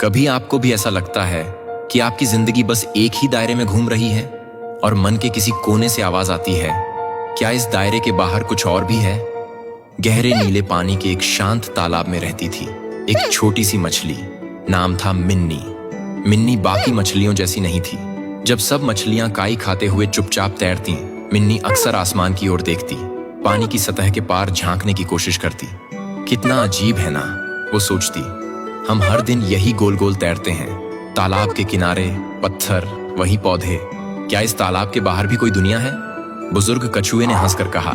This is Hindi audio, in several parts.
कभी आपको भी ऐसा लगता है कि आपकी जिंदगी बस एक ही दायरे में घूम रही है और मन के किसी कोने से आवाज आती है, क्या इस दायरे के बाहर कुछ और भी है? गहरे नीले पानी के एक शांत तालाब में रहती थी एक छोटी सी मछली। नाम था मिन्नी। मिन्नी बाकी मछलियों जैसी नहीं थी। जब सब मछलियां काई खाते हुए चुपचाप तैरती, मिन्नी अक्सर आसमान की ओर देखती, पानी की सतह के पार झांकने की कोशिश करती। कितना अजीब है ना, वो सोचती, हम हर दिन यही गोल गोल तैरते हैं, तालाब के किनारे पत्थर, वही पौधे। क्या इस तालाब के बाहर भी कोई दुनिया है? बुजुर्ग कछुए ने हंसकर कहा,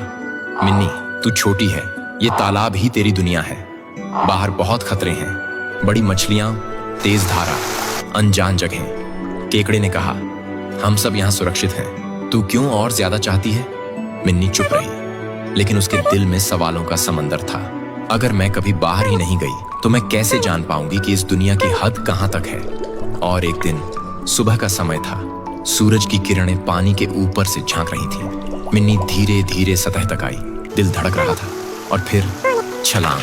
मिन्नी तू छोटी है, ये तालाब ही तेरी दुनिया है। बाहर बहुत खतरे हैं, बड़ी मछलियां, तेज धारा, अनजान जगह। केकड़े ने कहा, हम सब यहाँ सुरक्षित हैं, तू क्यों और ज्यादा चाहती है? मिन्नी चुप रही, लेकिन उसके दिल में सवालों का समंदर था। अगर मैं कभी बाहर ही नहीं गई तो मैं कैसे जान पाऊंगी कि इस दुनिया की हद कहां तक है? और एक दिन सुबह का समय था, सूरज की किरणें पानी के ऊपर से झांक रही थीं। मिन्नी धीरे धीरे सतह तक आई, दिल धड़क रहा था, और फिर छलांग,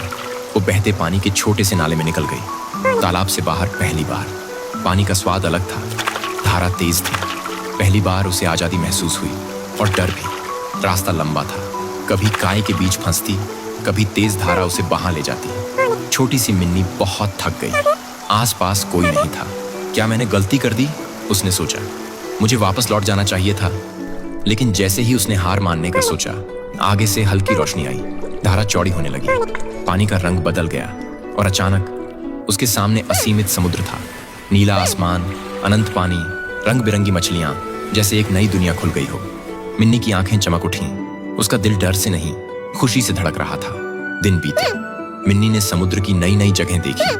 वो बहते पानी के छोटे से नाले में निकल गई। तालाब से बाहर पहली बार। पानी का स्वाद अलग था, धारा तेज थी। पहली बार उसे आजादी महसूस हुई, और डर भी। रास्ता लंबा था, कभी काई के बीच फंसती, कभी तेज धारा उसे बहा ले जाती। छोटी सी मिन्नी बहुत थक गई। आसपास कोई नहीं था। क्या मैंने गलती कर दी? उसने सोचा। मुझे वापस लौट जाना चाहिए था। लेकिन जैसे ही उसने हार मानने का सोचा, आगे से हल्की रोशनी आई। धारा चौड़ी होने लगी, पानी का रंग बदल गया, और अचानक उसके सामने असीमित समुद्र था। नीला आसमान, अनंत पानी, रंग बिरंगी मछलियां, जैसे एक नई दुनिया खुल गई हो। मिन्नी की आंखें चमक उठीं। उसका दिल डर से नहीं, खुशी से धड़क रहा था। दिन बीते, मिन्नी ने समुद्र की नई नई जगह देखी।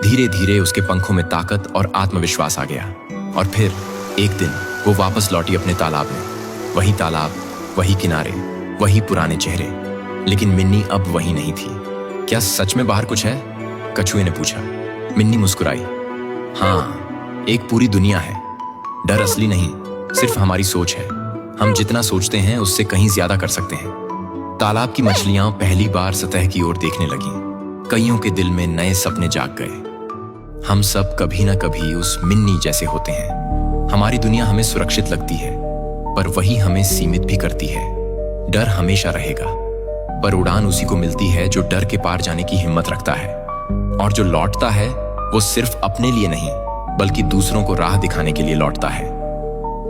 धीरे धीरे उसके पंखों में ताकत और आत्मविश्वास आ गया। और फिर एक दिन वो वापस लौटी अपने तालाब में। वही तालाब, वही किनारे, वही पुराने चेहरे। लेकिन मिन्नी अब वही नहीं थी। क्या सच में बाहर कुछ है? कछुए ने पूछा। मिन्नी मुस्कुराई। हाँ, एक पूरी दुनिया है। डर असली नहीं, सिर्फ हमारी सोच है। हम जितना सोचते हैं उससे कहीं ज्यादा कर सकते हैं। तालाब की मछलियां पहली बार सतह की ओर देखने लगीं। कईयों के दिल में नए सपने जाग गए। हम सब कभी ना कभी उस मिन्नी जैसे होते हैं। हमारी दुनिया हमें सुरक्षित लगती है, पर वही हमें सीमित भी करती है। डर हमेशा रहेगा, पर उड़ान उसी को मिलती है जो डर के पार जाने की हिम्मत रखता है। और जो लौटता है वो सिर्फ अपने लिए नहीं, बल्कि दूसरों को राह दिखाने के लिए लौटता है।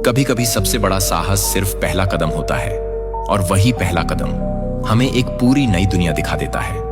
कभी कभी सबसे बड़ा साहस सिर्फ पहला कदम होता है, और वही पहला कदम हमें एक पूरी नई दुनिया दिखा देता है।